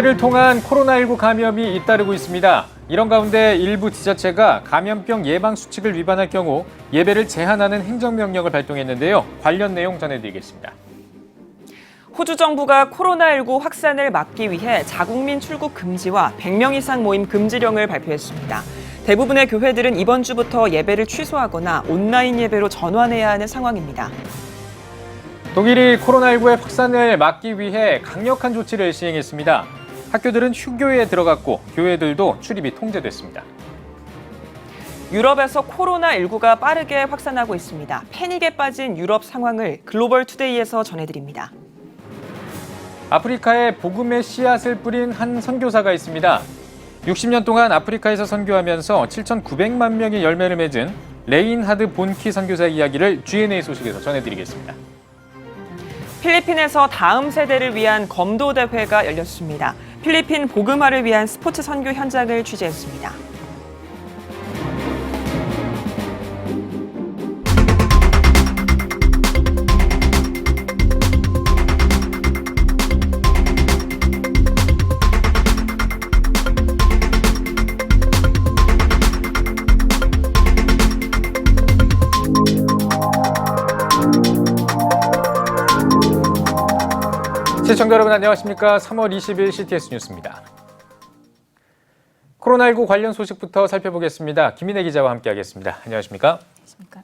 교회를 통한 코로나19 감염이 잇따르고 있습니다. 이런 가운데 일부 지자체가 감염병 예방 수칙을 위반할 경우 예배를 제한하는 행정명령을 발동했는데요. 관련 내용 전해드리겠습니다. 호주 정부가 코로나19 확산을 막기 위해 자국민 출국 금지와 100명 이상 모임 금지령을 발표했습니다. 대부분의 교회들은 이번 주부터 예배를 취소하거나 온라인 예배로 전환해야 하는 상황입니다. 독일이 코로나19의 확산을 막기 위해 강력한 조치를 시행했습니다. 학교들은 휴교에 들어갔고 교회들도 출입이 통제됐습니다. 유럽에서 코로나19가 빠르게 확산하고 있습니다. 패닉에 빠진 유럽 상황을 글로벌 투데이에서 전해드립니다. 아프리카에 복음의 씨앗을 뿌린 한 선교사가 있습니다. 60년 동안 아프리카에서 선교하면서 7,900만 명의 열매를 맺은 레인하드 본키 선교사 이야기를 G&A 소식에서 전해드리겠습니다. 필리핀에서 다음 세대를 위한 검도 대회가 열렸습니다. 필리핀 복음화를 위한 스포츠 선교 현장을 취재했습니다. 시청자 여러분 안녕하십니까? 3월 20일 CTS 뉴스입니다. 코로나19 관련 소식부터 살펴보겠습니다. 김인혜 기자와 함께하겠습니다. 안녕하십니까? 안녕하십니까?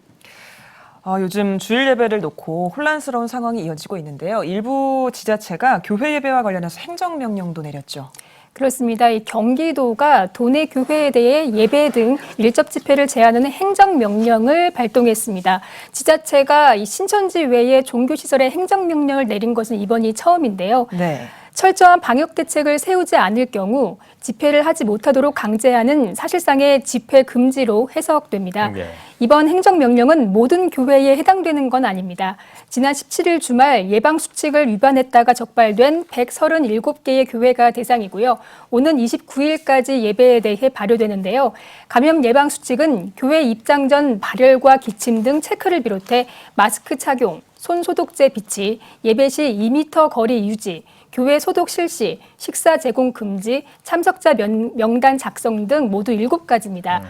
요즘 주일 예배를 놓고 혼란스러운 상황이 이어지고 있는데요. 일부 지자체가 교회 예배와 관련해서 행정명령도 내렸죠. 그렇습니다. 이 경기도가 도내 교회에 대해 예배 등 밀접 집회를 제한하는 행정명령을 발동했습니다. 지자체가 이 신천지 외에 종교시설에 행정명령을 내린 것은 이번이 처음인데요. 네. 철저한 방역 대책을 세우지 않을 경우 집회를 하지 못하도록 강제하는 사실상의 집회 금지로 해석됩니다. 네. 이번 행정명령은 모든 교회에 해당되는 건 아닙니다. 지난 17일 주말 예방수칙을 위반했다가 적발된 137개의 교회가 대상이고요. 오는 29일까지 예배에 대해 발효되는데요. 감염 예방수칙은 교회 입장 전 발열과 기침 등 체크를 비롯해 마스크 착용, 손 소독제 비치, 예배 시 2m 거리 유지, 교회 소독 실시, 식사 제공 금지, 참석자 명단 작성 등 모두 7가지입니다.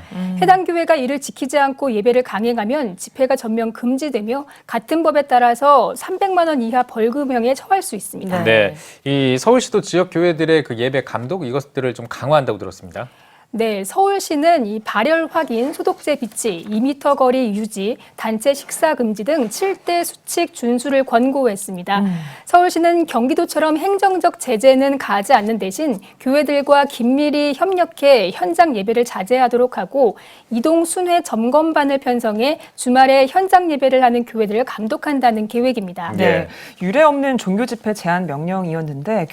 해당 교회가 이를 지키지 않고 예배를 강행하면 집회가 전면 금지되며 같은 법에 따라서 300만 원 이하 벌금형에 처할 수 있습니다. 네, 이 서울시도 지역 교회들의 그 예배 감독 이것들을 좀 강화한다고 들었습니다. 네, 서울시는 이 발열 확인, 소독제 비치, 2m 거리 유지, 단체 식사 금지 등 7대 수칙 준수를 권고했습니다. 서울시는 경기도처럼 행정적 제재는 가하지 않는 대신 교회들과 긴밀히 협력해 현장 예배를 자제하도록 하고 이동 순회 점검반을 편성해 주말에 현장 예배를 하는 교회들을 감독한다는 계획입니다. 네. 유례 없는 종교 집회 제한 명령이었는데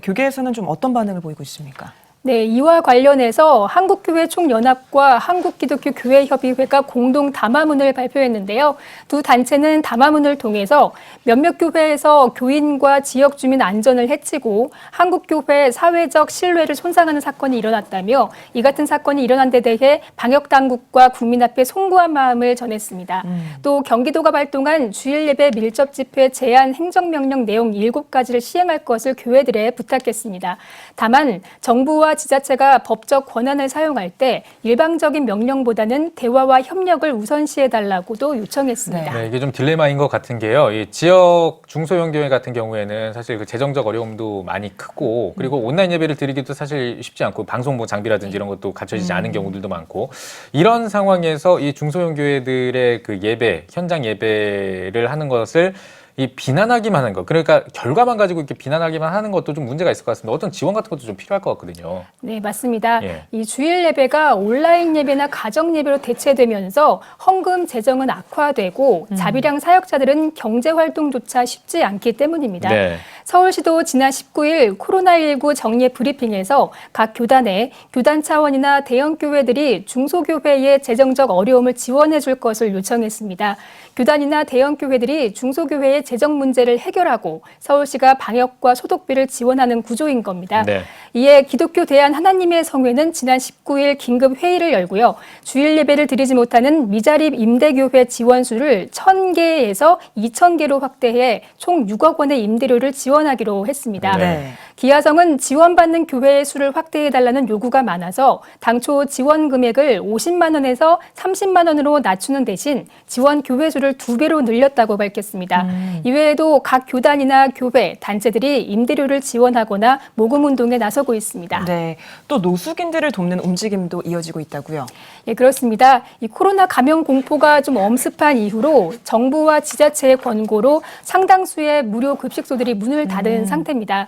교계에서는 좀 어떤 반응을 보이고 있습니까? 네, 이와 관련해서 한국교회 총연합과 한국기독교교회협의회가 공동 담화문을 발표했는데요. 두 단체는 담화문을 통해서 몇몇 교회에서 교인과 지역 주민 안전을 해치고 한국교회 사회적 신뢰를 손상하는 사건이 일어났다며 이 같은 사건이 일어난 데 대해 방역당국과 국민 앞에 송구한 마음을 전했습니다. 또 경기도가 발동한 주일 예배 밀접 집회 제한 행정명령 내용 7가지를 시행할 것을 교회들에 부탁했습니다. 다만 정부와 지자체가 법적 권한을 사용할 때 일방적인 명령보다는 대화와 협력을 우선시해달라고도 요청했습니다. 네, 이게 좀 딜레마인 것 같은 게요. 이 지역 중소형 교회 같은 경우에는 사실 그 재정적 어려움도 많이 크고 그리고 온라인 예배를 드리기도 사실 쉽지 않고 방송 뭐 장비라든지 이런 것도 갖춰지지 않은 경우들도 많고 이런 상황에서 이 중소형 교회들의 그 예배, 현장 예배를 하는 것을 이 비난하기만 하는 것, 그러니까 결과만 가지고 이렇게 비난하기만 하는 것도 좀 문제가 있을 것 같습니다. 어떤 지원 같은 것도 좀 필요할 것 같거든요. 네, 맞습니다. 예. 이 주일 예배가 온라인 예배나 가정 예배로 대체되면서 헌금 재정은 악화되고 자비량 사역자들은 경제 활동조차 쉽지 않기 때문입니다. 네. 서울시도 지난 19일 코로나19 정례 브리핑에서 각 교단에 교단 차원이나 대형 교회들이 중소교회의 재정적 어려움을 지원해 줄 것을 요청했습니다. 교단이나 대형 교회들이 중소교회의 재정 문제를 해결하고 서울시가 방역과 소독비를 지원하는 구조인 겁니다. 네. 이에 기독교 대한 하나님의 성회는 지난 19일 긴급 회의를 열고요. 주일 예배를 드리지 못하는 미자립 임대교회 지원수를 1,000개에서 2,000개로 확대해 총 6억 원의 임대료를 지원하기로 했습니다. 네. 기아성은 지원받는 교회의 수를 확대해달라는 요구가 많아서 당초 지원 금액을 50만 원에서 30만 원으로 낮추는 대신 지원 교회 수를 2배로 늘렸다고 밝혔습니다. 이외에도 각 교단이나 교회, 단체들이 임대료를 지원하거나 모금 운동에 나서고 있습니다. 네, 또 노숙인들을 돕는 움직임도 이어지고 있다고요? 예, 그렇습니다. 이 코로나 감염 공포가 좀 엄습한 이후로 정부와 지자체의 권고로 상당수의 무료 급식소들이 문을 닫은 상태입니다.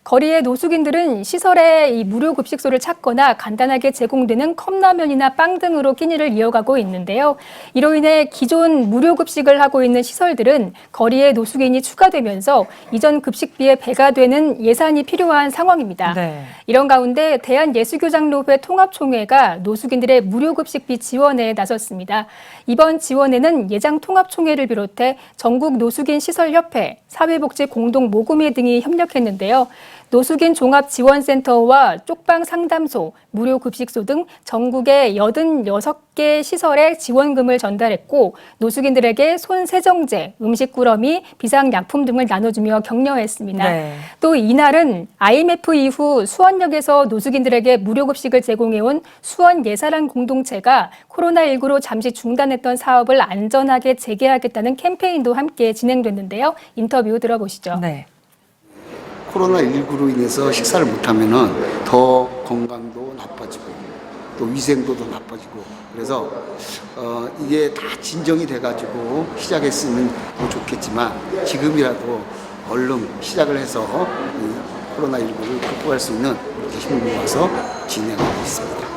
거리의 노숙인들은 시설에 이 무료 급식소를 찾거나 간단하게 제공되는 컵라면이나 빵 등으로 끼니를 이어가고 있는데요. 이로 인해 기존 무료 급식을 하고 있는 시설들은 거리에 노숙인이 추가되면서 이전 급식비의 배가 되는 예산이 필요한 상황입니다. 네. 이런 가운데 대한예수교장로회 통합총회가 노숙인들의 무료 급식비 지원에 나섰습니다. 이번 지원에는 예장통합총회를 비롯해 전국 노숙인 시설협회, 사회복지공동모금회 등이 협력했는데요. 노숙인 종합지원센터와 쪽방상담소, 무료급식소 등 전국의 86개 시설에 지원금을 전달했고 노숙인들에게 손세정제, 음식꾸러미, 비상약품 등을 나눠주며 격려했습니다. 네. 또 이날은 IMF 이후 수원역에서 노숙인들에게 무료급식을 제공해온 수원예사랑 공동체가 코로나19로 잠시 중단했던 사업을 안전하게 재개하겠다는 캠페인도 함께 진행됐는데요. 인터뷰 들어보시죠. 네. 코로나19로 인해서 식사를 못하면은 더 건강도 나빠지고 또 위생도 더 나빠지고 그래서 이게 다 진정이 돼가지고 시작했으면 더 좋겠지만 지금이라도 얼른 시작을 해서 이 코로나19를 극복할 수 있는 이렇게 힘을 모아서 진행하고 있습니다.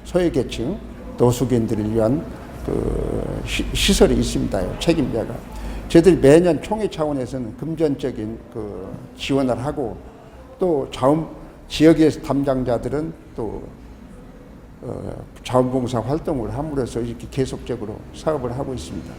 소외계층 노숙인들을 위한 그 시설이 있습니다요. 책임자가. 저희들이 매년 총회 차원에서는 금전적인 그 지원을 하고 또 지역의 담당자들은 또 자원봉사 활동을 함으로써 이렇게 계속적으로 사업을 하고 있습니다.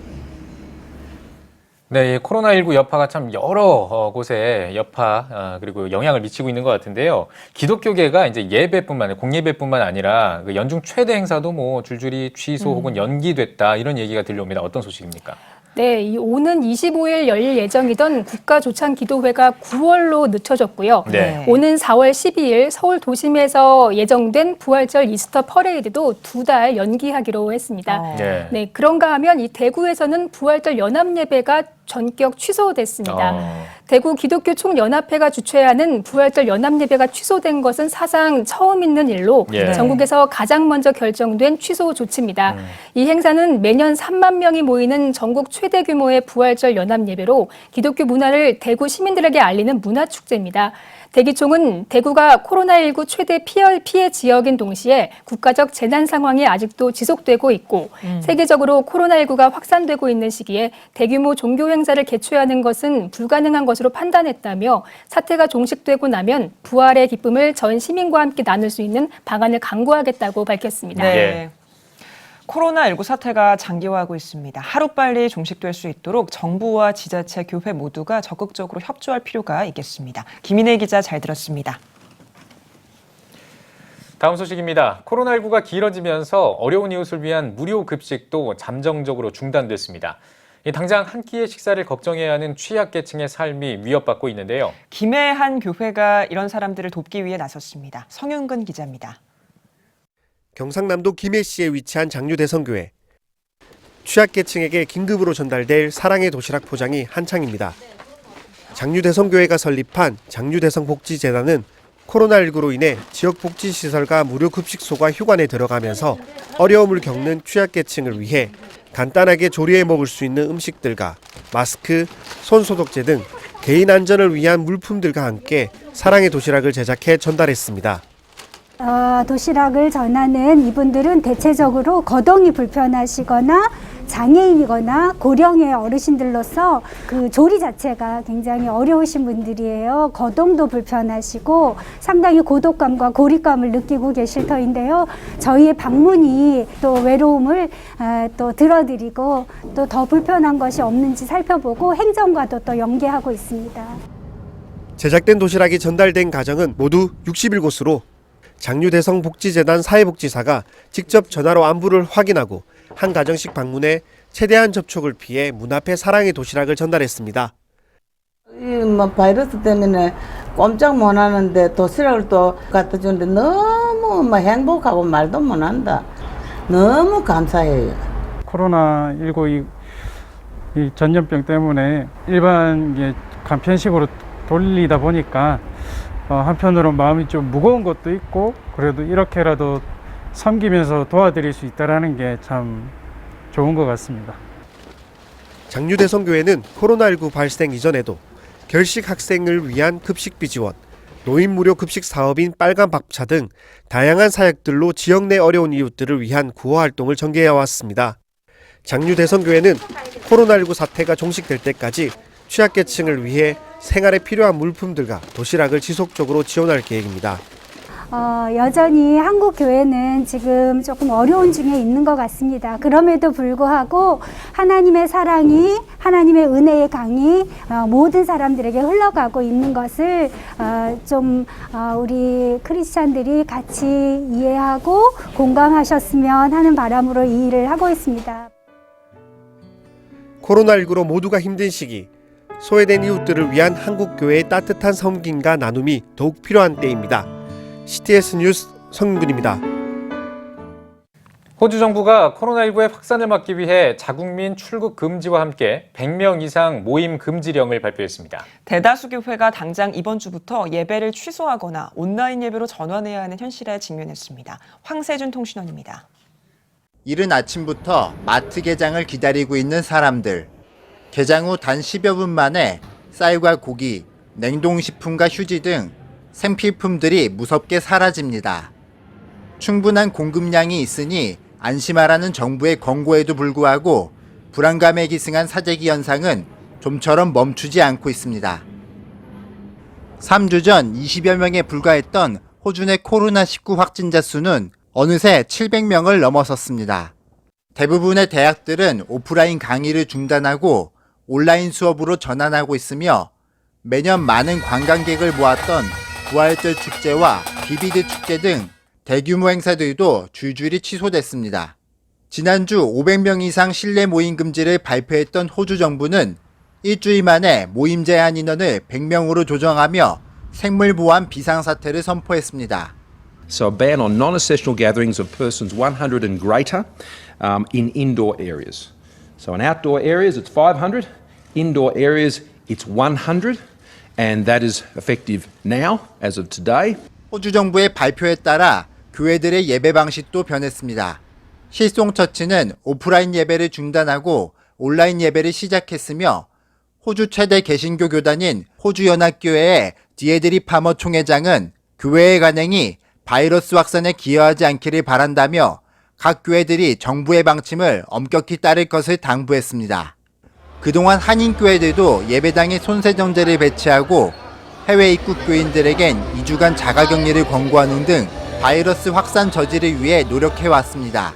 네, 코로나19 여파가 참 여러 곳에 여파 그리고 영향을 미치고 있는 것 같은데요. 기독교계가 이제 예배뿐만 아니라 공예배뿐만 아니라 그 연중 최대 행사도 뭐 줄줄이 취소 혹은 연기됐다 이런 얘기가 들려옵니다. 어떤 소식입니까? 네, 이 오는 25일 열릴 예정이던 국가조창기도회가 9월로 늦춰졌고요. 네. 오는 4월 12일 서울 도심에서 예정된 부활절 이스터 퍼레이드도 2달 연기하기로 했습니다. 네. 네, 그런가 하면 이 대구에서는 부활절 연합예배가 전격 취소됐습니다. 대구 기독교 총연합회가 주최하는 부활절 연합예배가 취소된 것은 사상 처음 있는 일로 예. 전국에서 가장 먼저 결정된 취소 조치입니다. 이 행사는 매년 3만 명이 모이는 전국 최대 규모의 부활절 연합예배로 기독교 문화를 대구 시민들에게 알리는 문화축제입니다. 대기총은 대구가 코로나19 최대 피해 지역인 동시에 국가적 재난 상황이 아직도 지속되고 있고 세계적으로 코로나19가 확산되고 있는 시기에 대규모 종교 행사를 개최하는 것은 불가능한 것으로 판단했다며 사태가 종식되고 나면 부활의 기쁨을 전 시민과 함께 나눌 수 있는 방안을 강구하겠다고 밝혔습니다. 네. 코로나19 사태가 장기화하고 있습니다. 하루빨리 종식될 수 있도록 정부와 지자체, 교회 모두가 적극적으로 협조할 필요가 있겠습니다. 김인혜 기자 잘 들었습니다. 다음 소식입니다. 코로나19가 길어지면서 어려운 이웃을 위한 무료 급식도 잠정적으로 중단됐습니다. 당장 한 끼의 식사를 걱정해야 하는 취약계층의 삶이 위협받고 있는데요. 김해 한 교회가 이런 사람들을 돕기 위해 나섰습니다. 성윤근 기자입니다. 경상남도 김해시에 위치한 장류대성교회. 취약계층에게 긴급으로 전달될 사랑의 도시락 포장이 한창입니다. 장류대성교회가 설립한 장류대성복지재단은 코로나19로 인해 지역 복지시설과 무료 급식소가 휴관에 들어가면서 어려움을 겪는 취약계층을 위해 간단하게 조리해 먹을 수 있는 음식들과 마스크, 손소독제 등 개인 안전을 위한 물품들과 함께 사랑의 도시락을 제작해 전달했습니다. 도시락을 전하는 이분들은 대체적으로 거동이 불편하시거나 장애인이거나 고령의 어르신들로서 그 조리 자체가 굉장히 어려우신 분들이에요. 거동도 불편하시고 상당히 고독감과 고립감을 느끼고 계실 터인데요. 저희의 방문이 또 외로움을 또 들어드리고 또 더 불편한 것이 없는지 살펴보고 행정과도 또 연계하고 있습니다. 제작된 도시락이 전달된 가정은 모두 61곳으로 장류대성복지재단 사회복지사가 직접 전화로 안부를 확인하고 한 가정씩 방문해 최대한 접촉을 피해 문 앞에 사랑의 도시락을 전달했습니다. 이 바이러스 때문에 꼼짝 못 하는데 도시락을 또 갖다 주는데 너무 뭐 행복하고 말도 못 한다. 너무 감사해요. 코로나19 이 전염병 때문에 일반 간편식으로 돌리다 보니까 한편으로 마음이 좀 무거운 것도 있고 그래도 이렇게라도 섬기면서 도와드릴 수 있다는 게 참 좋은 것 같습니다. 장류대성교회는 코로나19 발생 이전에도 결식 학생을 위한 급식비 지원, 노인 무료 급식 사업인 빨간 밥차 등 다양한 사역들로 지역 내 어려운 이웃들을 위한 구호 활동을 전개해 왔습니다. 장류대성교회는 코로나19 사태가 종식될 때까지 취약계층을 위해 생활에 필요한 물품들과 도시락을 지속적으로 지원할 계획입니다. 여전히 한국 교회는 지금 조금 어려운 중에 있는 것 같습니다. 그럼에도 불구하고 하나님의 사랑이, 하나님의 은혜의 강이 모든 사람들에게 흘러가고 있는 것을 우리 크리스찬들이 같이 이해하고 공감하셨으면 하는 바람으로 이 일을 하고 있습니다. 코로나19로 모두가 힘든 시기, 소외된 이웃들을 위한 한국교회의 따뜻한 섬김과 나눔이 더욱 필요한 때입니다. CTS 뉴스 성윤근입니다. 호주 정부가 코로나19의 확산을 막기 위해 자국민 출국 금지와 함께 100명 이상 모임 금지령을 발표했습니다. 대다수 교회가 당장 이번 주부터 예배를 취소하거나 온라인 예배로 전환해야 하는 현실에 직면했습니다. 황세준 통신원입니다. 이른 아침부터 마트 개장을 기다리고 있는 사람들. 개장 후 단 10여 분 만에 쌀과 고기, 냉동식품과 휴지 등 생필품들이 무섭게 사라집니다. 충분한 공급량이 있으니 안심하라는 정부의 권고에도 불구하고 불안감에 기승한 사재기 현상은 좀처럼 멈추지 않고 있습니다. 3주 전 20여 명에 불과했던 호주 내 코로나19 확진자 수는 어느새 700명을 넘어섰습니다. 대부분의 대학들은 오프라인 강의를 중단하고 온라인 수업으로 전환하고 있으며 매년 많은 관광객을 모았던 부활절 축제와 비비드 축제 등 대규모 행사들도 줄줄이 취소됐습니다. 지난주 500명 이상 실내 모임 금지를 발표했던 호주 정부는 일주일 만에 모임 제한 인원을 100명으로 조정하며 생물 보안 비상사태를 선포했습니다. So a ban on non-essential gatherings of persons 100 and greater in indoor areas. So in outdoor areas it's 500, indoor areas it's 100. And that is effective now, as of today. 호주 정부의 발표에 따라 교회들의 예배 방식도 변했습니다. 실송처치는 오프라인 예배를 중단하고 온라인 예배를 시작했으며 호주 최대 개신교 교단인 호주연합교회의 디에드리 파머 총회장은 교회의 간행이 바이러스 확산에 기여하지 않기를 바란다며 각 교회들이 정부의 방침을 엄격히 따를 것을 당부했습니다. 그동안 한인교회들도 예배당에 손세정제를 배치하고 해외 입국 교인들에겐 2주간 자가격리를 권고하는 등 바이러스 확산 저지를 위해 노력해왔습니다.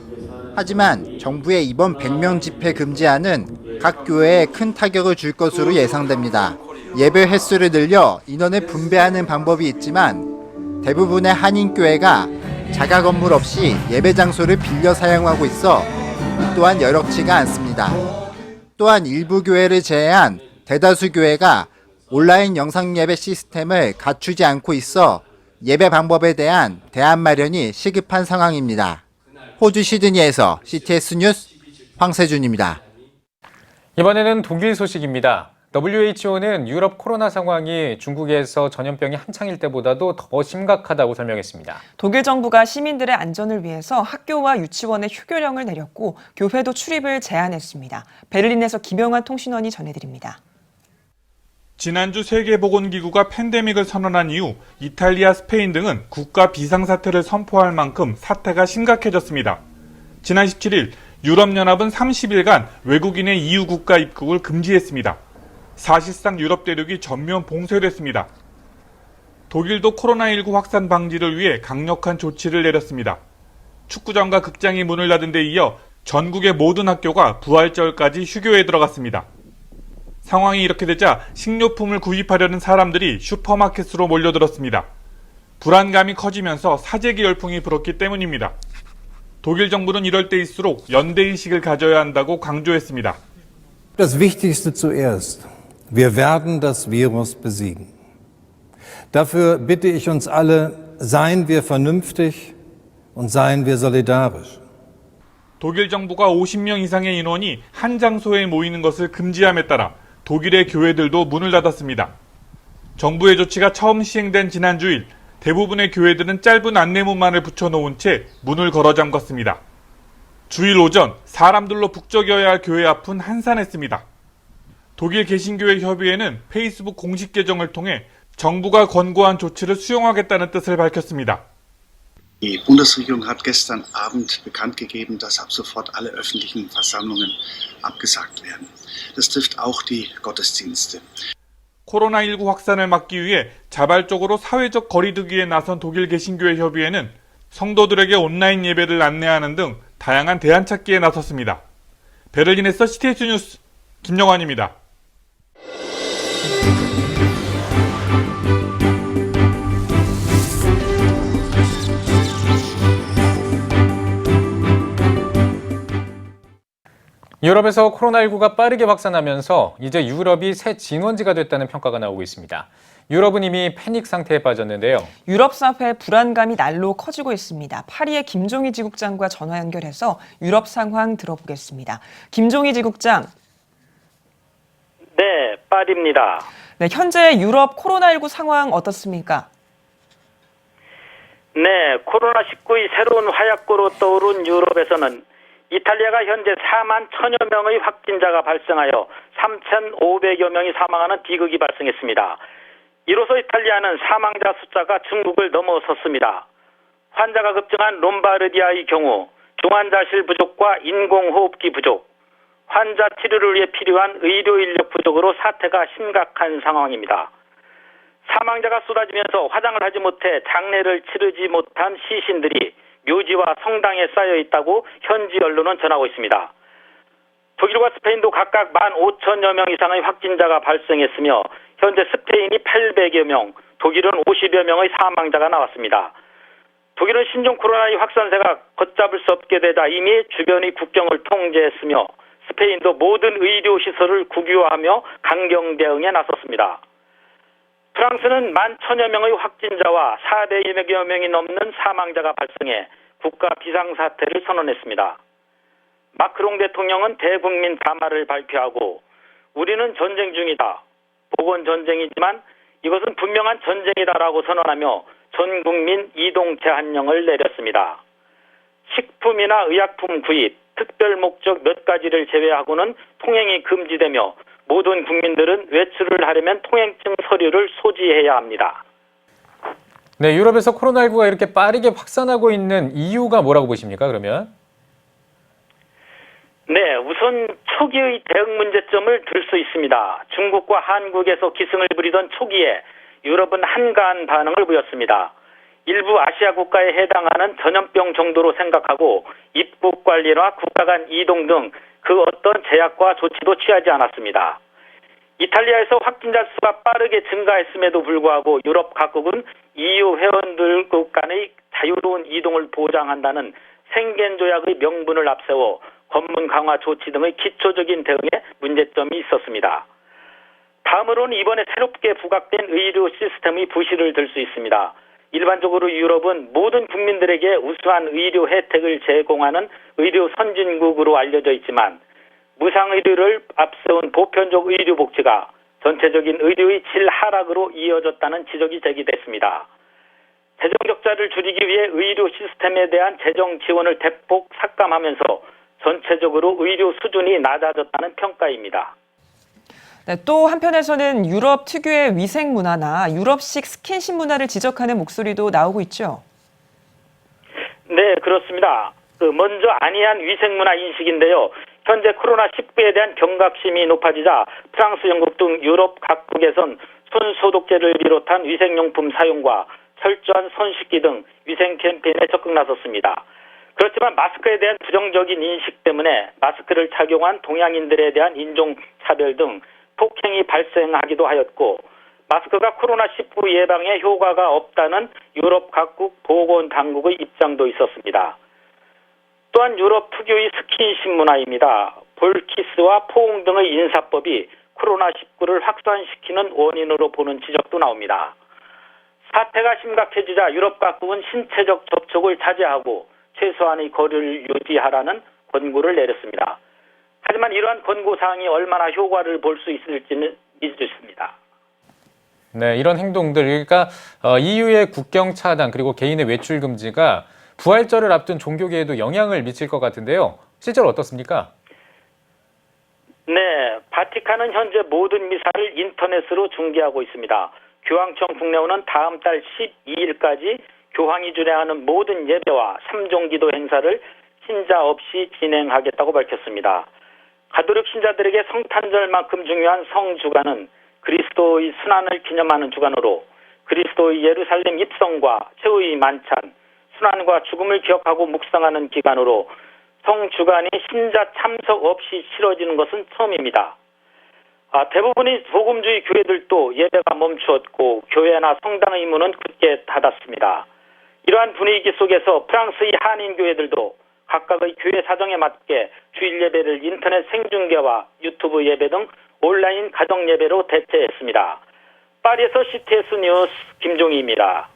하지만 정부의 이번 100명 집회 금지안은 각 교회에 큰 타격을 줄 것으로 예상됩니다. 예배 횟수를 늘려 인원을 분배하는 방법이 있지만 대부분의 한인교회가 자가 건물 없이 예배 장소를 빌려 사용하고 있어 이 또한 여력치가 않습니다. 또한 일부 교회를 제외한 대다수 교회가 온라인 영상 예배 시스템을 갖추지 않고 있어 예배 방법에 대한 대안 마련이 시급한 상황입니다. 호주 시드니에서 CTS 뉴스 황세준입니다. 이번에는 독일 소식입니다. WHO는 유럽 코로나 상황이 중국에서 전염병이 한창일 때보다도 더 심각하다고 설명했습니다. 독일 정부가 시민들의 안전을 위해서 학교와 유치원에 휴교령을 내렸고 교회도 출입을 제한했습니다. 베를린에서 김영환 통신원이 전해드립니다. 지난주 세계보건기구가 팬데믹을 선언한 이후 이탈리아, 스페인 등은 국가 비상사태를 선포할 만큼 사태가 심각해졌습니다. 지난 17일 유럽연합은 30일간 외국인의 EU 국가 입국을 금지했습니다. 사실상 유럽 대륙이 전면 봉쇄됐습니다. 독일도 코로나19 확산 방지를 위해 강력한 조치를 내렸습니다. 축구장과 극장이 문을 닫은 데 이어 전국의 모든 학교가 부활절까지 휴교에 들어갔습니다. 상황이 이렇게 되자 식료품을 구입하려는 사람들이 슈퍼마켓으로 몰려들었습니다. 불안감이 커지면서 사재기 열풍이 불었기 때문입니다. 독일 정부는 이럴 때일수록 연대의식을 가져야 한다고 강조했습니다. Das Wichtigste zuerst. Wir werden das Virus besiegen. Dafür bitte ich uns alle, seien wir vernünftig und seien wir solidarisch. 독일 정부가 50명 이상의 인원이 한 장소에 모이는 것을 금지함에 따라 독일의 교회들도 문을 닫았습니다. 정부의 조치가 처음 시행된 지난 주일 대부분의 교회들은 짧은 안내문만을 붙여놓은 채 문을 걸어 잠갔습니다. 주일 오전 사람들로 북적여야 할 교회 앞은 한산했습니다. 독일 개신교회 협의회는 페이스북 공식 계정을 통해 정부가 권고한 조치를 수용하겠다는 뜻을 밝혔습니다. Die Bundesregierung hat gestern Abend bekannt gegeben, dass ab sofort alle öffentlichen Versammlungen abgesagt werden. Das trifft auch die Gottesdienste. 코로나19 확산을 막기 위해 자발적으로 사회적 거리두기에 나선 독일 개신교회 협의회는 성도들에게 온라인 예배를 안내하는 등 다양한 대안 찾기에 나섰습니다. 베를린에서 CTS 뉴스 김영환입니다. 유럽에서 코로나19가 빠르게 확산하면서 이제 유럽이 새 진원지가 됐다는 평가가 나오고 있습니다. 유럽은 이미 패닉 상태에 빠졌는데요. 유럽 사회 불안감이 날로 커지고 있습니다. 파리의 김종희 지국장과 전화 연결해서 유럽 상황 들어보겠습니다. 김종희 지국장. 네, 파리입니다. 네, 현재 유럽 코로나19 상황 어떻습니까? 네, 코로나19의 새로운 화약고로 떠오른 유럽에서는 이탈리아가 현재 4만 1천여 명의 확진자가 발생하여 3,500여 명이 사망하는 비극이 발생했습니다. 이로써 이탈리아는 사망자 숫자가 중국을 넘어섰습니다. 환자가 급증한 롬바르디아의 경우 중환자실 부족과 인공호흡기 부족, 환자 치료를 위해 필요한 의료 인력 부족으로 사태가 심각한 상황입니다. 사망자가 쏟아지면서 화장을 하지 못해 장례를 치르지 못한 시신들이 묘지와 성당에 쌓여 있다고 현지 언론은 전하고 있습니다. 독일과 스페인도 각각 15,000여 명 이상의 확진자가 발생했으며 현재 스페인이 800여 명, 독일은 50여 명의 사망자가 나왔습니다. 독일은 신종 코로나19 확산세가 걷잡을 수 없게 되다 이미 주변의 국경을 통제했으며 스페인도 모든 의료시설을 국유화하며 강경 대응에 나섰습니다. 프랑스는 11,000여 명의 확진자와 400여 명이 넘는 사망자가 발생해 국가 비상사태를 선언했습니다. 마크롱 대통령은 대국민 담화를 발표하고 우리는 전쟁 중이다. 보건전쟁이지만 이것은 분명한 전쟁이다라고 선언하며 전 국민 이동 제한령을 내렸습니다. 식품이나 의약품 구입, 특별 목적 몇 가지를 제외하고는 통행이 금지되며 모든 국민들은 외출을 하려면 통행증 서류를 소지해야 합니다. 네, 유럽에서 코로나19가 이렇게 빠르게 확산하고 있는 이유가 뭐라고 보십니까, 그러면? 네, 우선 초기의 대응 문제점을 들 수 있습니다. 중국과 한국에서 기승을 부리던 초기에 유럽은 한가한 반응을 보였습니다. 일부 아시아 국가에 해당하는 전염병 정도로 생각하고 입국 관리나 국가 간 이동 등 그 어떤 제약과 조치도 취하지 않았습니다. 이탈리아에서 확진자 수가 빠르게 증가했음에도 불구하고 유럽 각국은 EU 회원들 간의 자유로운 이동을 보장한다는 생겐 조약의 명분을 앞세워 검문 강화 조치 등의 기초적인 대응에 문제점이 있었습니다. 다음으로는 이번에 새롭게 부각된 의료 시스템의 부실을 들 수 있습니다. 일반적으로 유럽은 모든 국민들에게 우수한 의료 혜택을 제공하는 의료 선진국으로 알려져 있지만 무상의료를 앞세운 보편적 의료 복지가 전체적인 의료의 질 하락으로 이어졌다는 지적이 제기됐습니다. 재정 적자를 줄이기 위해 의료 시스템에 대한 재정 지원을 대폭 삭감하면서 전체적으로 의료 수준이 낮아졌다는 평가입니다. 네, 또 한편에서는 유럽 특유의 위생 문화나 유럽식 스킨십 문화를 지적하는 목소리도 나오고 있죠. 네, 그렇습니다. 먼저 안이한 위생 문화 인식인데요. 현재 코로나19에 대한 경각심이 높아지자 프랑스, 영국 등 유럽 각국에선 손 소독제를 비롯한 위생용품 사용과 철저한 손 씻기 등 위생 캠페인에 적극 나섰습니다. 그렇지만 마스크에 대한 부정적인 인식 때문에 마스크를 착용한 동양인들에 대한 인종차별 등 폭행이 발생하기도 하였고 마스크가 코로나19 예방에 효과가 없다는 유럽 각국 보건당국의 입장도 있었습니다. 또한 유럽 특유의 스킨십 문화입니다. 볼키스와 포옹 등의 인사법이 코로나19를 확산시키는 원인으로 보는 지적도 나옵니다. 사태가 심각해지자 유럽 각국은 신체적 접촉을 자제하고 최소한의 거리를 유지하라는 권고를 내렸습니다. 하지만 이러한 권고사항이 얼마나 효과를 볼 수 있을지는 미지수입니다. 네, 이런 행동들, 그러니까 EU의 국경 차단 그리고 개인의 외출 금지가 부활절을 앞둔 종교계에도 영향을 미칠 것 같은데요. 실제로 어떻습니까? 네, 바티칸은 현재 모든 미사를 인터넷으로 중계하고 있습니다. 교황청 국내원은 다음 달 12일까지 교황이 주례하는 모든 예배와 3종기도 행사를 신자 없이 진행하겠다고 밝혔습니다. 가톨릭 신자들에게 성탄절만큼 중요한 성주간은 그리스도의 순환을 기념하는 주간으로 그리스도의 예루살렘 입성과 최후의 만찬, 순환과 죽음을 기억하고 묵상하는 기간으로 성주간이 신자 참석 없이 치러지는 것은 처음입니다. 대부분의 복음주의 교회들도 예배가 멈추었고 교회나 성당의 문은 굳게 닫았습니다. 이러한 분위기 속에서 프랑스의 한인 교회들도 각각의 교회 사정에 맞게 주일 예배를 인터넷 생중계와 유튜브 예배 등 온라인 가정 예배로 대체했습니다. 파리에서 CTS 뉴스 김종희입니다.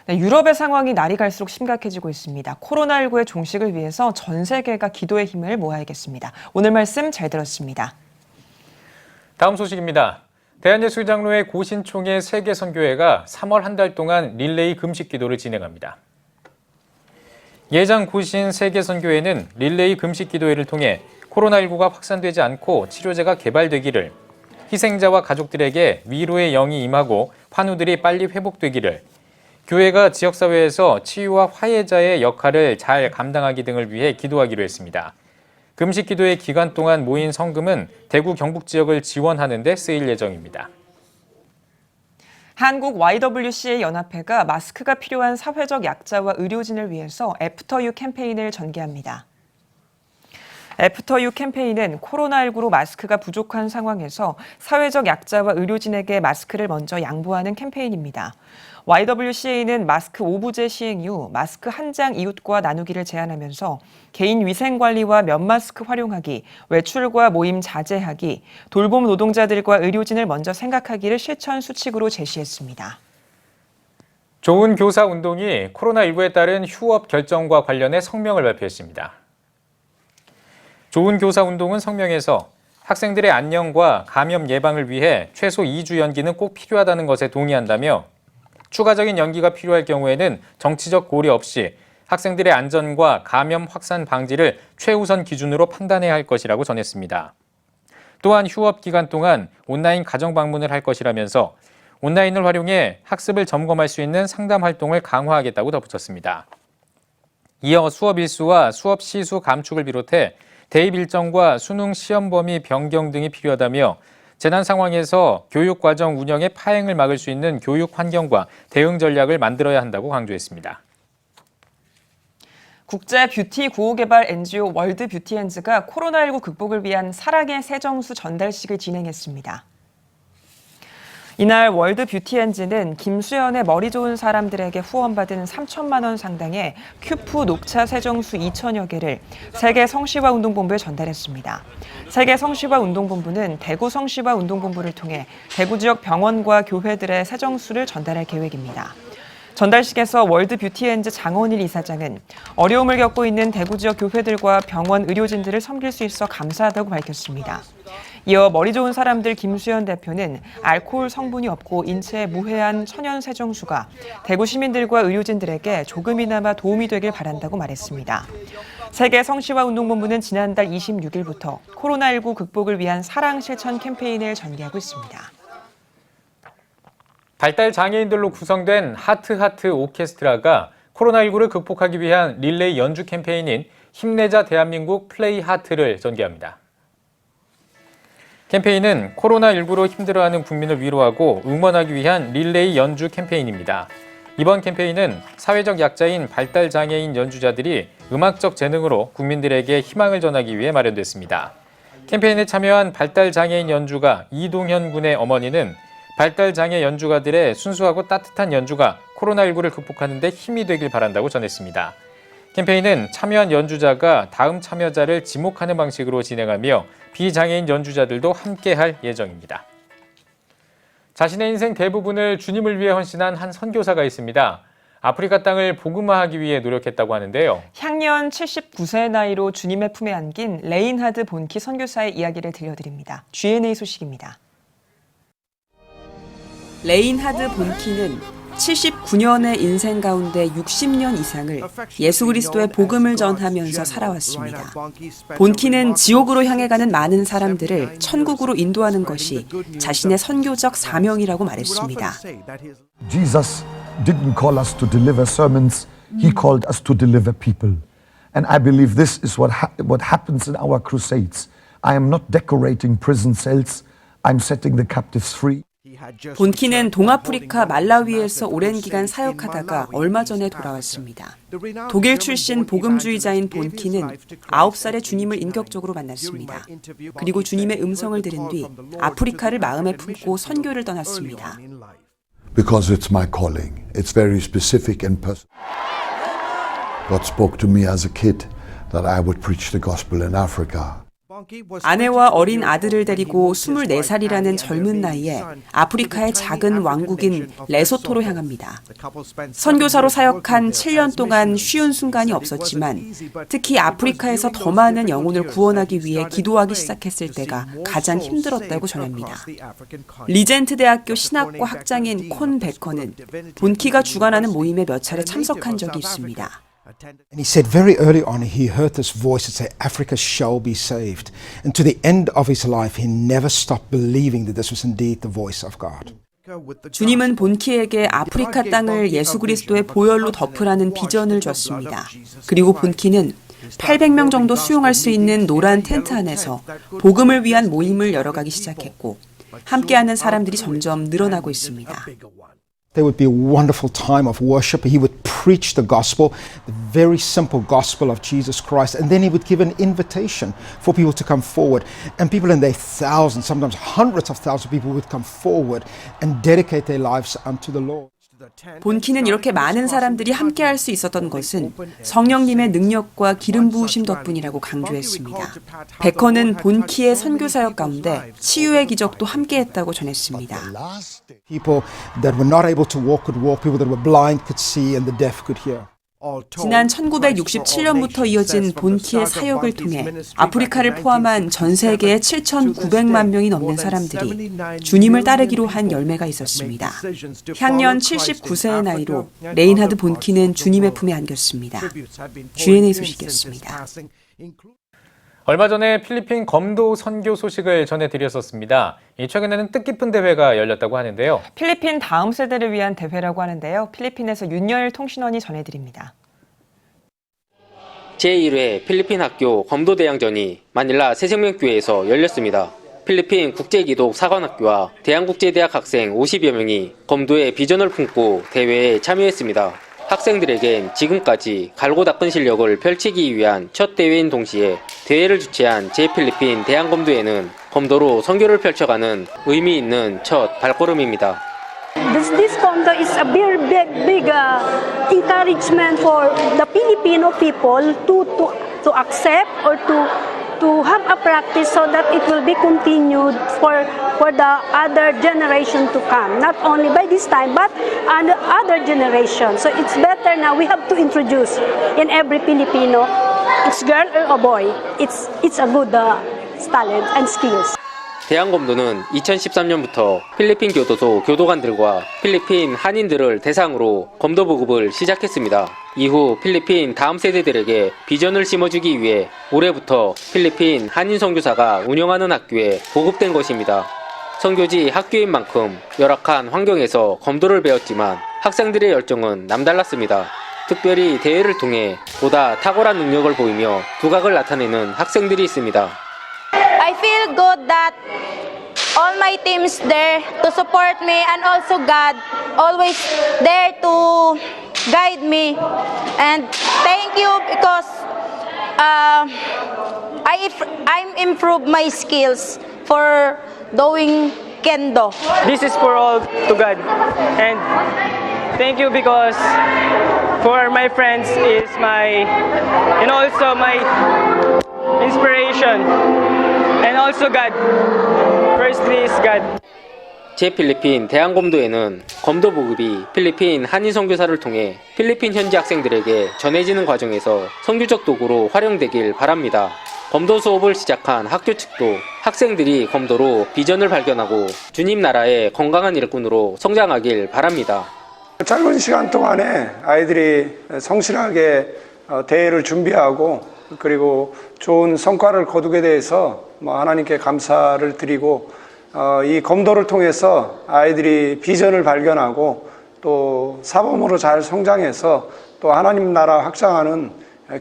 네, 유럽의 상황이 날이 갈수록 심각해지고 있습니다. 코로나19의 종식을 위해서 전 세계가 기도의 힘을 모아야겠습니다. 오늘 말씀 잘 들었습니다. 다음 소식입니다. 대한예술장로회 고신총회 세계선교회가 3월 한 달 동안 릴레이 금식 기도를 진행합니다. 예장 고신 세계선교회는 릴레이 금식 기도회를 통해 코로나19가 확산되지 않고 치료제가 개발되기를, 희생자와 가족들에게 위로의 영이 임하고 환우들이 빨리 회복되기를, 교회가 지역사회에서 치유와 화해자의 역할을 잘 감당하기 등을 위해 기도하기로 했습니다. 금식 기도의 기간 동안 모인 성금은 대구 경북 지역을 지원하는 데 쓰일 예정입니다. 한국 YWCA 연합회가 마스크가 필요한 사회적 약자와 의료진을 위해서 애프터 유 캠페인을 전개합니다. 애프터 유 캠페인은 코로나19로 마스크가 부족한 상황에서 사회적 약자와 의료진에게 마스크를 먼저 양보하는 캠페인입니다. YWCA는 마스크 오부제 시행 이후 마스크 한 장 이웃과 나누기를 제안하면서 개인 위생 관리와 면 마스크 활용하기, 외출과 모임 자제하기, 돌봄 노동자들과 의료진을 먼저 생각하기를 실천 수칙으로 제시했습니다. 좋은 교사 운동이 코로나19에 따른 휴업 결정과 관련해 성명을 발표했습니다. 좋은 교사 운동은 성명에서 학생들의 안녕과 감염 예방을 위해 최소 2주 연기는 꼭 필요하다는 것에 동의한다며 추가적인 연기가 필요할 경우에는 정치적 고려 없이 학생들의 안전과 감염 확산 방지를 최우선 기준으로 판단해야 할 것이라고 전했습니다. 또한 휴업 기간 동안 온라인 가정 방문을 할 것이라면서 온라인을 활용해 학습을 점검할 수 있는 상담 활동을 강화하겠다고 덧붙였습니다. 이어 수업 일수와 수업 시수 감축을 비롯해 대입 일정과 수능 시험 범위 변경 등이 필요하다며 재난 상황에서 교육과정 운영의 파행을 막을 수 있는 교육 환경과 대응 전략을 만들어야 한다고 강조했습니다. 국제 뷰티 구호 개발 NGO 월드 뷰티엔즈가 코로나19 극복을 위한 사랑의 새정수 전달식을 진행했습니다. 이날 월드 뷰티엔즈는 김수현의 머리 좋은 사람들에게 후원받은 3천만 원 상당의 큐프 녹차 새정수 2천여 개를 세계 성시화 운동본부에 전달했습니다. 세계 성시화 운동본부는 대구 성시화 운동본부를 통해 대구 지역 병원과 교회들의 새정수를 전달할 계획입니다. 전달식에서 월드 뷰티엔즈 장원일 이사장은 어려움을 겪고 있는 대구 지역 교회들과 병원 의료진들을 섬길 수 있어 감사하다고 밝혔습니다. 이어 머리 좋은 사람들 김수현 대표는 알코올 성분이 없고 인체에 무해한 천연 새정수가 대구 시민들과 의료진들에게 조금이나마 도움이 되길 바란다고 말했습니다. 세계 성시화 운동본부는 지난달 26일부터 코로나19 극복을 위한 사랑 실천 캠페인을 전개하고 있습니다. 발달 장애인들로 구성된 하트하트 오케스트라가 코로나19를 극복하기 위한 릴레이 연주 캠페인인 힘내자 대한민국 플레이 하트를 전개합니다. 캠페인은 코로나19로 힘들어하는 국민을 위로하고 응원하기 위한 릴레이 연주 캠페인입니다. 이번 캠페인은 사회적 약자인 발달 장애인 연주자들이 음악적 재능으로 국민들에게 희망을 전하기 위해 마련됐습니다. 캠페인에 참여한 발달 장애인 연주가 이동현 군의 어머니는 발달 장애 연주가들의 순수하고 따뜻한 연주가 코로나19를 극복하는 데 힘이 되길 바란다고 전했습니다. 캠페인은 참여한 연주자가 다음 참여자를 지목하는 방식으로 진행하며 비장애인 연주자들도 함께할 예정입니다. 자신의 인생 대부분을 주님을 위해 헌신한 한 선교사가 있습니다. 아프리카 땅을 복음화하기 위해 노력했다고 하는데요. 향년 79세의 나이로 주님의 품에 안긴 레인하드 본키 선교사의 이야기를 들려드립니다. G&A 소식입니다. 레인하드 본키는 79년의 인생 가운데 60년 이상을 예수 그리스도의 복음을 전하면서 살아왔습니다. 본키는 지옥으로 향해 가는 많은 사람들을 천국으로 인도하는 것이 자신의 선교적 사명이라고 말했습니다. Jesus didn't call us to deliver sermons, he called us to deliver people. And I believe this is what happens in our crusades. I am not decorating prison cells, I'm setting the captives free. 본키는 동아프리카 말라위에서 오랜 기간 사역하다가 얼마 전에 돌아왔습니다. 독일 출신 복음주의자인 본키는 9살에 주님을 인격적으로 만났습니다. 그리고 주님의 음성을 들은 뒤 아프리카를 마음에 품고 선교를 떠났습니다. Because it's my calling. It's very specific and personal. God spoke to me as a kid that I would preach the gospel in Africa. 아내와 어린 아들을 데리고 24살이라는 젊은 나이에 아프리카의 작은 왕국인 레소토로 향합니다. 선교사로 사역한 7년 동안 쉬운 순간이 없었지만 특히 아프리카에서 더 많은 영혼을 구원하기 위해 기도하기 시작했을 때가 가장 힘들었다고 전합니다. 리젠트 대학교 신학과 학장인 콘 베커는 본키가 주관하는 모임에 몇 차례 참석한 적이 있습니다. And he said very early on, he heard this voice that said, Africa shall be saved. And to the end of his life, he never stopped believing that this was indeed the voice of God. 주님은 본키에게 아프리카 땅을 예수 그리스도의 보혈로 덮으라는 비전을 줬습니다. 그리고 본키는 800명 정도 수용할 수 있는 노란 텐트 안에서 복음을 위한 모임을 열어가기 시작했고 함께하는 사람들이 점점 늘어나고 있습니다. There would be a wonderful time of worship. He would preach the gospel, the very simple gospel of Jesus Christ, and then he would give an invitation for people to come forward. And people in their thousands, sometimes hundreds of thousands of people would come forward and dedicate their lives unto the Lord. 본키는 이렇게 많은 사람들이 함께할 수 있었던 것은 성령님의 능력과 기름 부으심 덕분이라고 강조했습니다. 베커는 본키의 선교사역 가운데 치유의 기적도 함께했다고 전했습니다. People that were not able to walk could walk, people that were blind could see, and the deaf could hear. 지난 1967년부터 이어진 본키의 사역을 통해 아프리카를 포함한 전 세계의 7,900만 명이 넘는 사람들이 주님을 따르기로 한 열매가 있었습니다. 향년 79세의 나이로 레인하드 본키는 주님의 품에 안겼습니다. G&A 소식이었습니다. 얼마 전에 필리핀 검도 선교 소식을 전해드렸었습니다. 최근에는 뜻깊은 대회가 열렸다고 하는데요. 필리핀 다음 세대를 위한 대회라고 하는데요. 필리핀에서 윤여일 통신원이 전해드립니다. 제1회 필리핀 학교 검도대항전이 마닐라 새생명교회에서 열렸습니다. 필리핀 국제기독사관학교와 대한국제대학 학생 50여 명이 검도의 비전을 품고 대회에 참여했습니다. 학생들에겐 지금까지 갈고 닦은 실력을 펼치기 위한 첫 대회인 동시에 대회를 주최한 제 필리핀 대한검도회는 검도로 선교를 펼쳐가는 의미 있는 첫 발걸음입니다. This condo is a very big encouragement for the Filipino people to accept or to have a practice so that it will be continued for the other generation to come, not only by this time but other generations. So it's better now we have to introduce in every Filipino, it's girl or a boy, it's a good talent and skills. 대한검도는 2013년부터 필리핀 교도소 교도관들과 필리핀 한인들을 대상으로 검도 보급을 시작했습니다. 이후 필리핀 다음 세대들에게 비전을 심어주기 위해 올해부터 필리핀 한인 선교사가 운영하는 학교에 보급된 것입니다. 선교지 학교인 만큼 열악한 환경에서 검도를 배웠지만 학생들의 열정은 남달랐습니다. 특별히 대회를 통해 보다 탁월한 능력을 보이며 두각을 나타내는 학생들이 있습니다. I feel good that all my teams there to support me and also God always there to guide me, and thank you because I'm improved my skills for doing kendo. This is for all to God, and thank you because for my friends is my and also my inspiration. And also God. Firstly is God. 제 필리핀 대한검도회는 검도 보급이 필리핀 한인 선교사를 통해 필리핀 현지 학생들에게 전해지는 과정에서 선교적 도구로 활용되길 바랍니다. 검도 수업을 시작한 학교 측도 학생들이 검도로 비전을 발견하고 주님 나라의 건강한 일꾼으로 성장하길 바랍니다. 짧은 시간 동안에 아이들이 성실하게 대회를 준비하고 그리고 좋은 성과를 거두게 돼서 하나님께 감사를 드리고 이 검도를 통해서 아이들이 비전을 발견하고 또 사범으로 잘 성장해서 또 하나님 나라 확장하는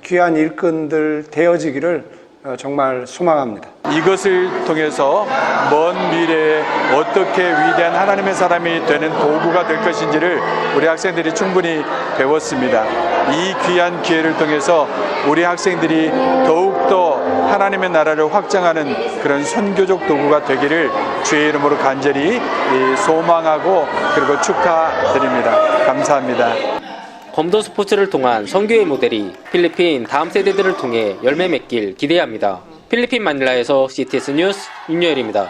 귀한 일꾼들 되어지기를 정말 소망합니다. 이것을 통해서 먼 미래에 어떻게 위대한 하나님의 사람이 되는 도구가 될 것인지를 우리 학생들이 충분히 배웠습니다. 이 귀한 기회를 통해서 우리 학생들이 더욱더 하나님의 나라를 확장하는 그런 선교적 도구가 되기를 주의 이름으로 간절히 소망하고 그리고 축하드립니다. 감사합니다. 검도 스포츠를 통한 선교의 모델이 필리핀 다음 세대들을 통해 열매 맺길 기대합니다. 필리핀 마닐라에서 CTS 뉴스 윤여일입니다.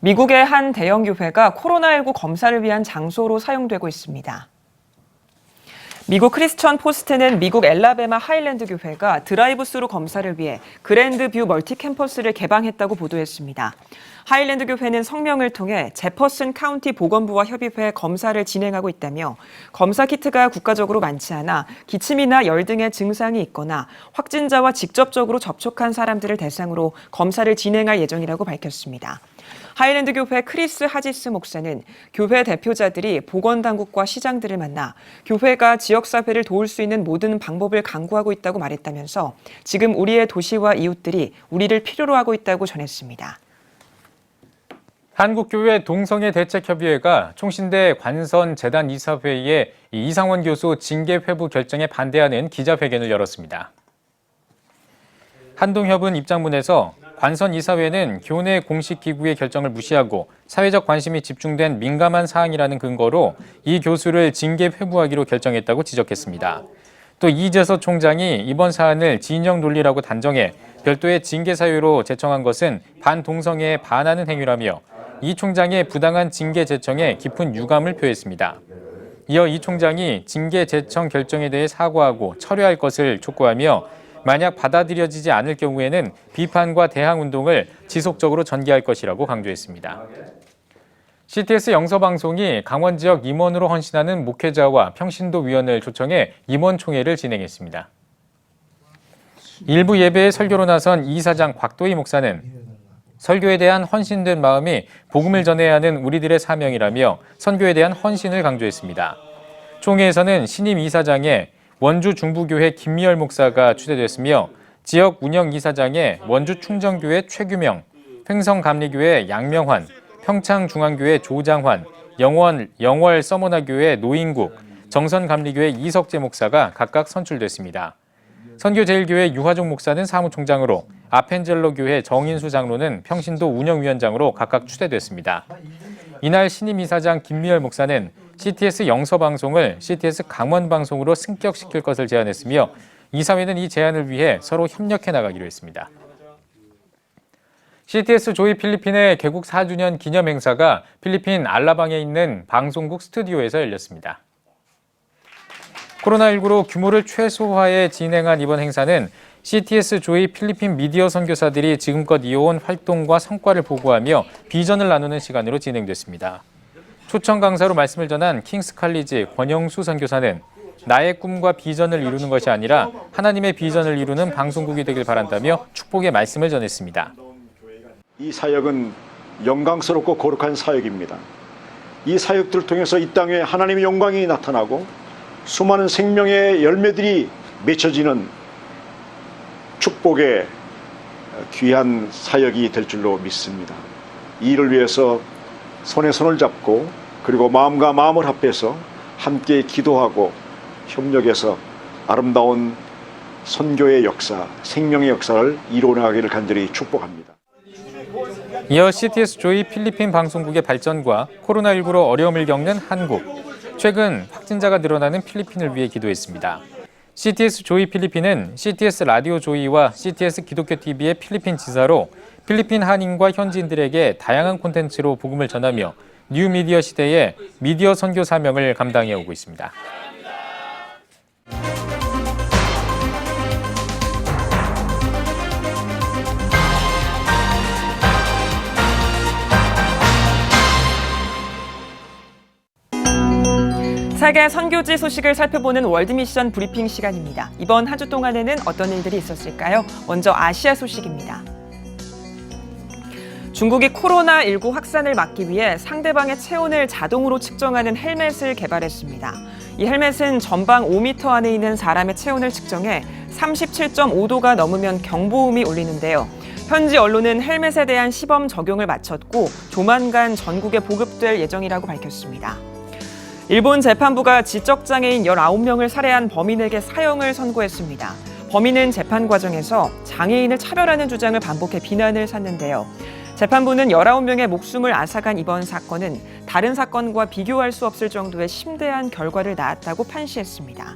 미국의 한 대형 교회가 코로나19 검사를 위한 장소로 사용되고 있습니다. 미국 크리스천 포스트는 미국 엘라베마 하일랜드 교회가 드라이브스루 검사를 위해 그랜드뷰 멀티 캠퍼스를 개방했다고 보도했습니다. 하일랜드 교회는 성명을 통해 제퍼슨 카운티 보건부와 협의해 검사를 진행하고 있다며 검사 키트가 국가적으로 많지 않아 기침이나 열 등의 증상이 있거나 확진자와 직접적으로 접촉한 사람들을 대상으로 검사를 진행할 예정이라고 밝혔습니다. 하일랜드 교회 크리스 하지스 목사는 교회 대표자들이 보건당국과 시장들을 만나 교회가 지역사회를 도울 수 있는 모든 방법을 강구하고 있다고 말했다면서 지금 우리의 도시와 이웃들이 우리를 필요로 하고 있다고 전했습니다. 한국교회 동성애 대책협의회가 총신대 관선재단 이사회의 이상원 교수 징계 회부 결정에 반대하는 기자회견을 열었습니다. 한동협은 입장문에서 관선 이사회는 교내 공식 기구의 결정을 무시하고 사회적 관심이 집중된 민감한 사항이라는 근거로 이 교수를 징계 회부하기로 결정했다고 지적했습니다. 또 이재서 총장이 이번 사안을 진영 논리라고 단정해 별도의 징계 사유로 제청한 것은 반동성애에 반하는 행위라며 이 총장의 부당한 징계 제청에 깊은 유감을 표했습니다. 이어 이 총장이 징계 제청 결정에 대해 사과하고 철회할 것을 촉구하며 만약 받아들여지지 않을 경우에는 비판과 대항 운동을 지속적으로 전개할 것이라고 강조했습니다. CTS 영서방송이 강원 지역 임원으로 헌신하는 목회자와 평신도 위원을 초청해 임원총회를 진행했습니다. 일부 예배에 설교로 나선 이사장 곽도희 목사는 설교에 대한 헌신된 마음이 복음을 전해야 하는 우리들의 사명이라며 선교에 대한 헌신을 강조했습니다. 총회에서는 신임 이사장에 원주 중부교회 김미열 목사가 추대됐으며 지역 운영 이사장에 원주 충정교회 최규명, 횡성감리교회 양명환, 평창중앙교회 조장환, 영월 서머나교회 노인국, 정선감리교회 이석재 목사가 각각 선출됐습니다. 선교제일교회 유화종 목사는 사무총장으로, 아펜젤로 교회 정인수 장로는 평신도 운영위원장으로 각각 추대됐습니다. 이날 신임 이사장 김미열 목사는 CTS 영서방송을 CTS 강원방송으로 승격시킬 것을 제안했으며 이사회는 이 제안을 위해 서로 협력해 나가기로 했습니다. CTS 조이 필리핀의 개국 4주년 기념 행사가 필리핀 알라방에 있는 방송국 스튜디오에서 열렸습니다. 코로나19로 규모를 최소화해 진행한 이번 행사는 CTS 조이 필리핀 미디어 선교사들이 지금껏 이어온 활동과 성과를 보고하며 비전을 나누는 시간으로 진행됐습니다. 초청 강사로 말씀을 전한 킹스 칼리지 권영수 선교사는 나의 꿈과 비전을 이루는 것이 아니라 하나님의 비전을 이루는 방송국이 되길 바란다며 축복의 말씀을 전했습니다. 이 사역은 영광스럽고 거룩한 사역입니다. 이 사역들을 통해서 이 땅에 하나님의 영광이 나타나고 수많은 생명의 열매들이 맺혀지는 축복의 귀한 사역이 될 줄로 믿습니다. 이 일을 위해서 손에 손을 잡고 그리고 마음과 마음을 합해서 함께 기도하고 협력해서 아름다운 선교의 역사, 생명의 역사를 이뤄나가기를 간절히 축복합니다. 이어 CTS 조이 필리핀 방송국의 발전과 코로나19로 어려움을 겪는 한국, 최근 확진자가 늘어나는 필리핀을 위해 기도했습니다. CTS 조이 필리핀은 CTS 라디오 조이와 CTS 기독교 TV의 필리핀 지사로 필리핀 한인과 현지인들에게 다양한 콘텐츠로 복음을 전하며 뉴미디어 시대의 미디어 선교 사명을 감당해 오고 있습니다. 세계 선교지 소식을 살펴보는 월드미션 브리핑 시간입니다. 이번 한 주 동안에는 어떤 일들이 있었을까요? 먼저 아시아 소식입니다. 중국이 코로나19 확산을 막기 위해 상대방의 체온을 자동으로 측정하는 헬멧을 개발했습니다. 이 헬멧은 전방 5m 안에 있는 사람의 체온을 측정해 37.5도가 넘으면 경보음이 울리는데요. 현지 언론은 헬멧에 대한 시범 적용을 마쳤고 조만간 전국에 보급될 예정이라고 밝혔습니다. 일본 재판부가 지적장애인 19명을 살해한 범인에게 사형을 선고했습니다. 범인은 재판 과정에서 장애인을 차별하는 주장을 반복해 비난을 샀는데요. 재판부는 19명의 목숨을 앗아간 이번 사건은 다른 사건과 비교할 수 없을 정도의 심대한 결과를 낳았다고 판시했습니다.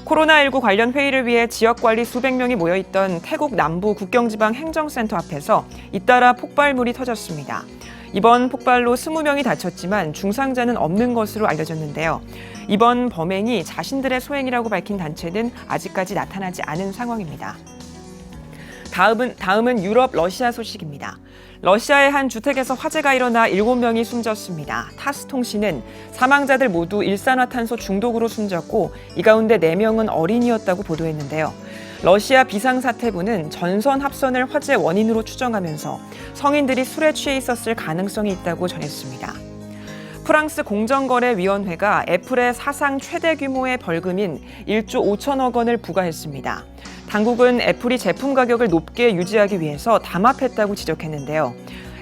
코로나19 관련 회의를 위해 지역관리 수백 명이 모여있던 태국 남부 국경지방 행정센터 앞에서 잇따라 폭발물이 터졌습니다. 이번 폭발로 20명이 다쳤지만 중상자는 없는 것으로 알려졌는데요. 이번 범행이 자신들의 소행이라고 밝힌 단체는 아직까지 나타나지 않은 상황입니다. 다음은 유럽 러시아 소식입니다. 러시아의 한 주택에서 화재가 일어나 7명이 숨졌습니다. 타스 통신은 사망자들 모두 일산화탄소 중독으로 숨졌고 이 가운데 4명은 어린이였다고 보도했는데요. 러시아 비상사태부는 전선 합선을 화재 원인으로 추정하면서 성인들이 술에 취해 있었을 가능성이 있다고 전했습니다. 프랑스 공정거래위원회가 애플에 사상 최대 규모의 벌금인 1조 5천억 원을 부과했습니다. 당국은 애플이 제품 가격을 높게 유지하기 위해서 담합했다고 지적했는데요.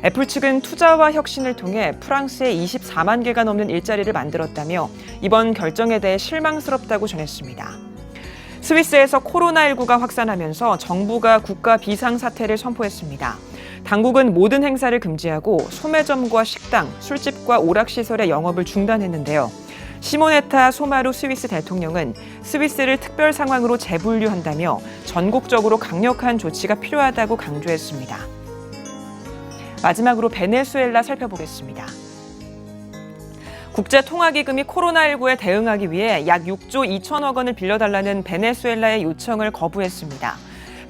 애플 측은 투자와 혁신을 통해 프랑스에 24만 개가 넘는 일자리를 만들었다며 이번 결정에 대해 실망스럽다고 전했습니다. 스위스에서 코로나19가 확산하면서 정부가 국가 비상사태를 선포했습니다. 당국은 모든 행사를 금지하고 소매점과 식당, 술집과 오락시설의 영업을 중단했는데요. 시모네타 소마루 스위스 대통령은 스위스를 특별 상황으로 재분류한다며 전국적으로 강력한 조치가 필요하다고 강조했습니다. 마지막으로 베네수엘라 살펴보겠습니다. 국제통화기금이 코로나19에 대응하기 위해 약 6조 2천억 원을 빌려달라는 베네수엘라의 요청을 거부했습니다.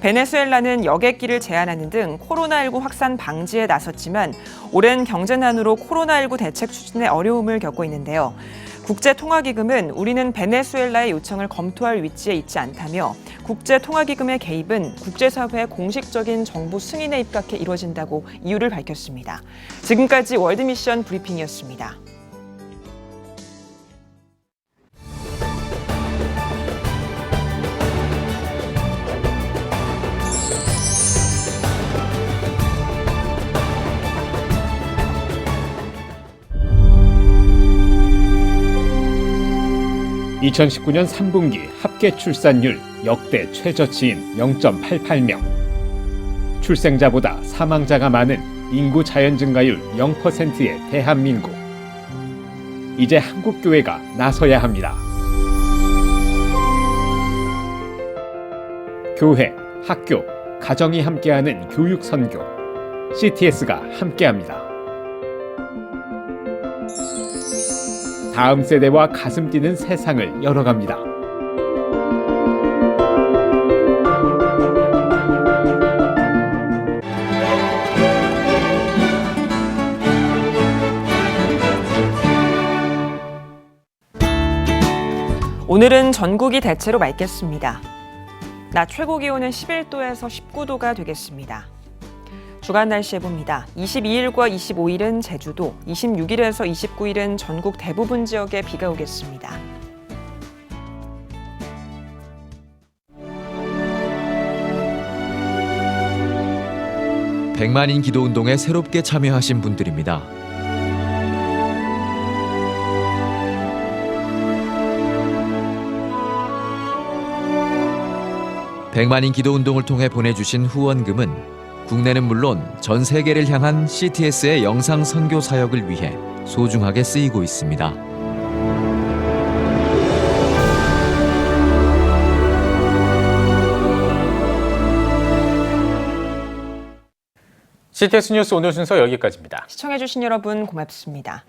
베네수엘라는 여객기를 제한하는 등 코로나19 확산 방지에 나섰지만 오랜 경제난으로 코로나19 대책 추진에 어려움을 겪고 있는데요. 국제통화기금은 우리는 베네수엘라의 요청을 검토할 위치에 있지 않다며 국제통화기금의 개입은 국제사회의 공식적인 정부 승인에 입각해 이루어진다고 이유를 밝혔습니다. 지금까지 월드미션 브리핑이었습니다. (2019년 3분기) 합계 출산율 역대 최저치인 0.88명. 출생자보다 사망자가 많은 인구 자연 증가율 0%의 대한민국. 이제 한국교회가 나서야 합니다. 교회, 학교, 가정이 함께하는 교육 선교. CTS가 함께합니다. 다음 세대와 가슴 뛰는 세상을 열어갑니다. 오늘은 전국이 대체로 맑겠습니다. 낮 최고 기온은 11도에서 19도가 되겠습니다. 주간 날씨 해봅니다. 22일과 25일은 제주도, 26일에서 29일은 전국 대부분 지역에 비가 오겠습니다. 백만인 기도운동에 새롭게 참여하신 분들입니다. 백만인 기도운동을 통해 보내주신 후원금은 국내는 물론 전 세계를 향한 CTS의 영상 선교 사역을 위해 소중하게 쓰이고 있습니다. CTS 뉴스 오늘 순서 여기까지입니다. 시청해주신 여러분 고맙습니다.